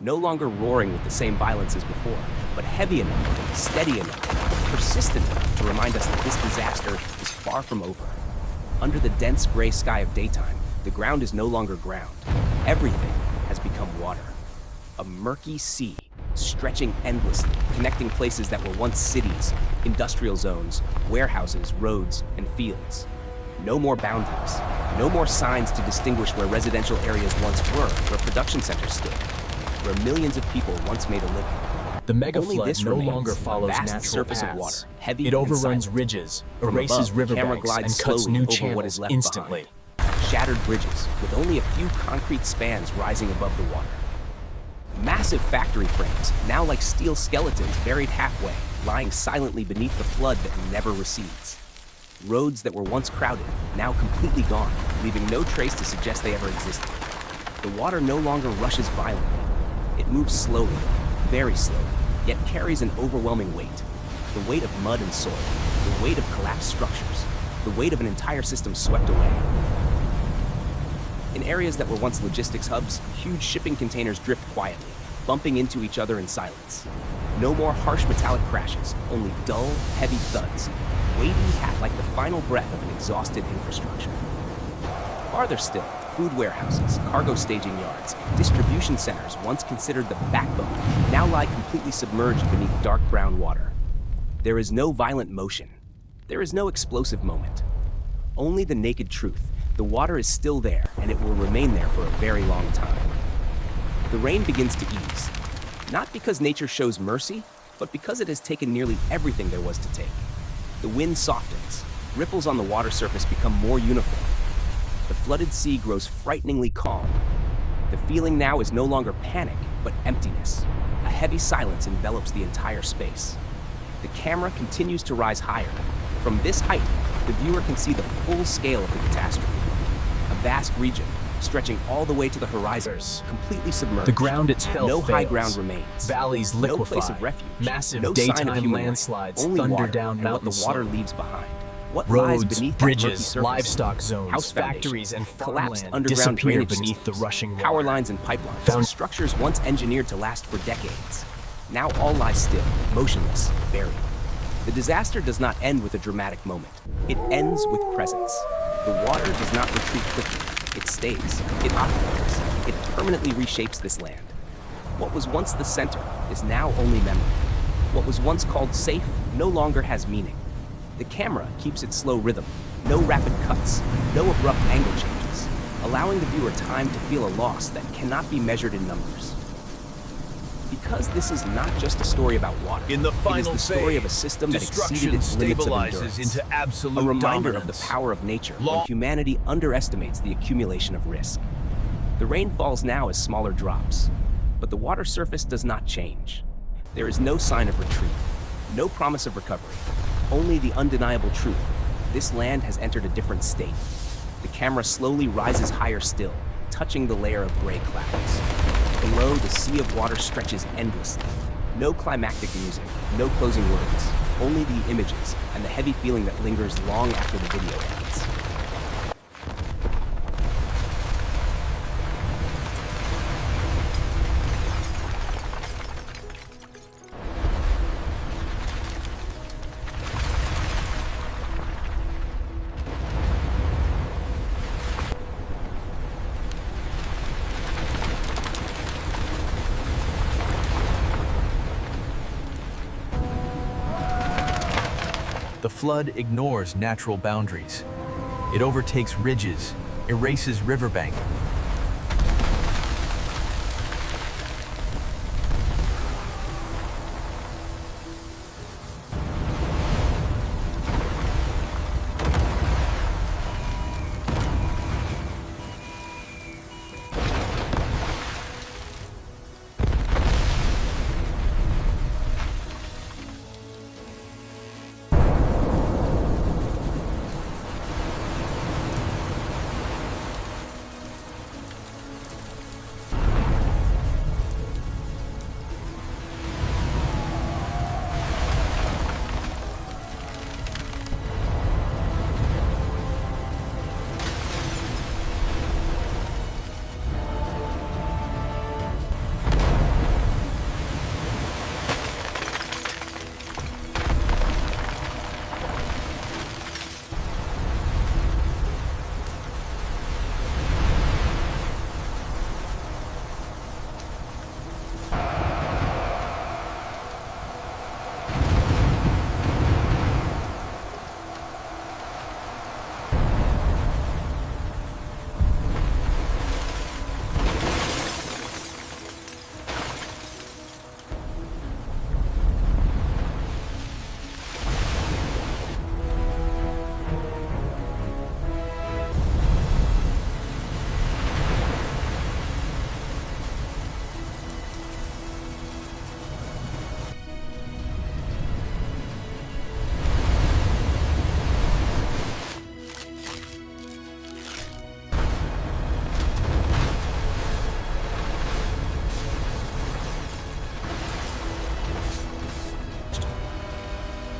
no longer roaring with the same violence as before, but heavy enough, steady enough, persistent enough to remind us that this disaster is far from over. Under the dense gray sky of daytime, the ground is no longer ground. Everything has become water. A murky sea, stretching endlessly, connecting places that were once cities, industrial zones, warehouses, roads, and fields. No more boundaries, no more signs to distinguish where residential areas once were, where production centers stood, where millions of people once made a living. The mega Only flood this no remains, longer a follows vast natural surface paths. of water, heavy It and overruns silent. ridges, From erases above, the camera riverbanks, glides and cuts slowly new over what channels is left instantly. behind. Shattered bridges, with only a few concrete spans rising above the water. Massive factory frames, now like steel skeletons buried halfway, lying silently beneath the flood that never recedes. Roads that were once crowded, now completely gone, leaving no trace to suggest they ever existed. The water no longer rushes violently. It moves slowly, very slowly, yet carries an overwhelming weight. The weight of mud and soil, the weight of collapsed structures, the weight of an entire system swept away. In areas that were once logistics hubs, huge shipping containers drift quietly, bumping into each other in silence. No more harsh metallic crashes, only dull, heavy thuds, weighty like the final breath of an exhausted infrastructure. Farther still, food warehouses, cargo staging yards, distribution centers once considered the backbone, now lie completely submerged beneath dark brown water. There is no violent motion. There is no explosive moment. Only the naked truth. The water is still there, and it will remain there for a very long time. The rain begins to ease, not because nature shows mercy, but because it has taken nearly everything there was to take. The wind softens, ripples on the water surface become more uniform. The flooded sea grows frighteningly calm. The feeling now is no longer panic, but emptiness. A heavy silence envelops the entire space. The camera continues to rise higher. From this height, the viewer can see the full scale of the catastrophe. A vast region, stretching all the way to the horizon, completely submerged. The ground itself No high fails. ground remains. Valleys No liquefy. place of refuge. Massive No sign of daytime human life. landslides Only thunder water down and what mountain the water slope. leaves behind. What lies Roads, beneath that murky bridges, surface? livestock zones, House factories, foundations, and collapsed farmland underground disappear drainage beneath systems, the rushing water. power lines and pipelines, Found- structures once engineered to last for decades. Now all lie still, motionless, buried. The disaster does not end with a dramatic moment. It ends with presence. The water does not retreat quickly. It stays. It occupies. It permanently reshapes this land. What was once the center is now only memory. What was once called safe no longer has meaning. The camera keeps its slow rhythm. No rapid cuts. No abrupt angle changes. Allowing the viewer time to feel a loss that cannot be measured in numbers. Because this is not just a story about water. In the it is final the story of a phase, system that exceeded destruction its limits of stabilizes endurance. into absolute A reminder dominance. of the power of nature when humanity underestimates the accumulation of risk. The rain falls now as smaller drops, but the water surface does not change. There is no sign of retreat, no promise of recovery, only the undeniable truth. This land has entered a different state. The camera slowly rises higher still, touching the layer of gray clouds. Below, the sea of water stretches endlessly. No climactic music, no closing words, only the images and the heavy feeling that lingers long after the video ends. The flood ignores natural boundaries. It overtakes ridges, erases riverbank,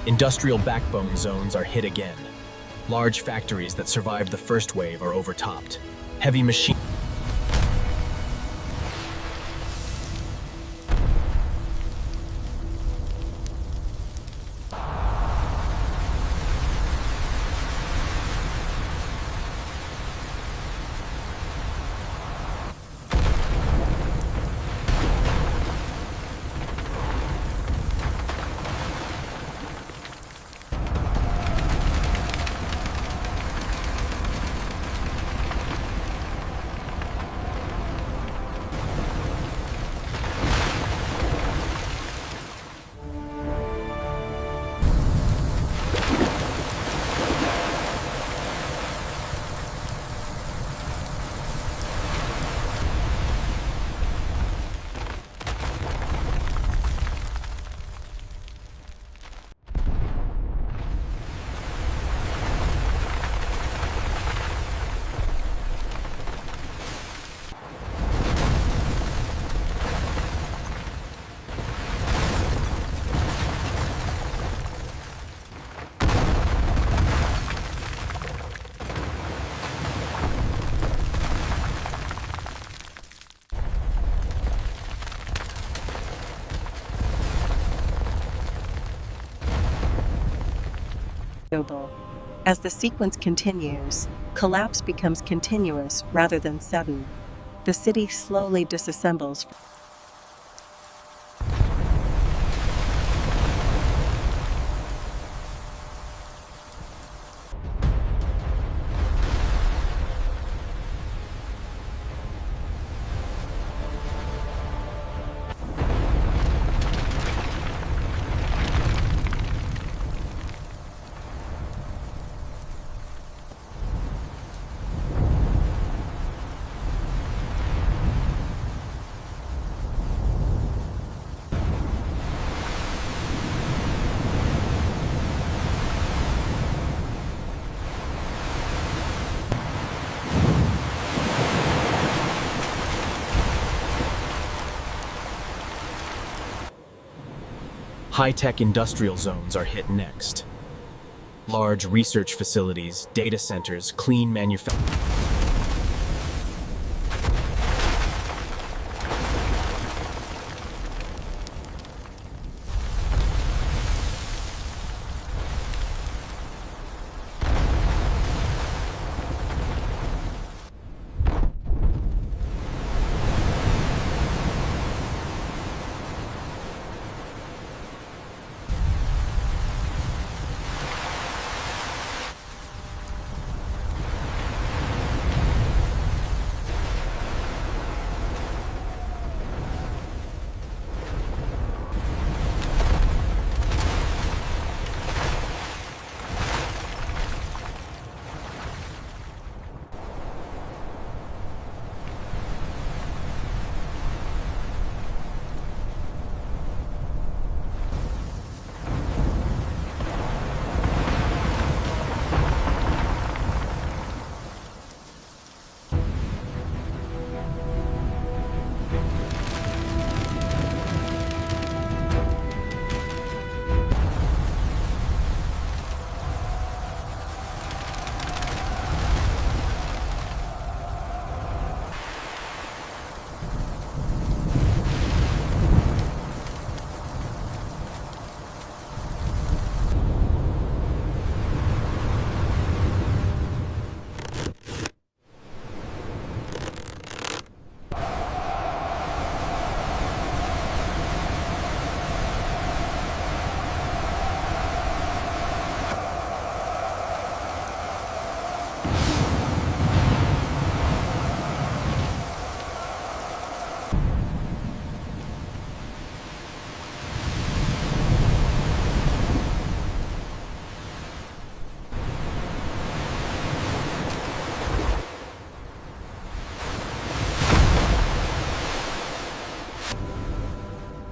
Industrial backbone zones are hit again. Large factories that survived the first wave are overtopped. Heavy machine. As the sequence continues, collapse becomes continuous rather than sudden. The city slowly disassembles. High-tech industrial zones are hit next. Large research facilities, data centers, clean manufacturing.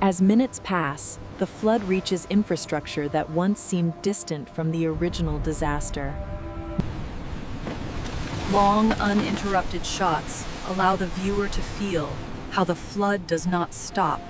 As minutes pass, the flood reaches infrastructure that once seemed distant from the original disaster. Long, uninterrupted shots allow the viewer to feel how the flood does not stop.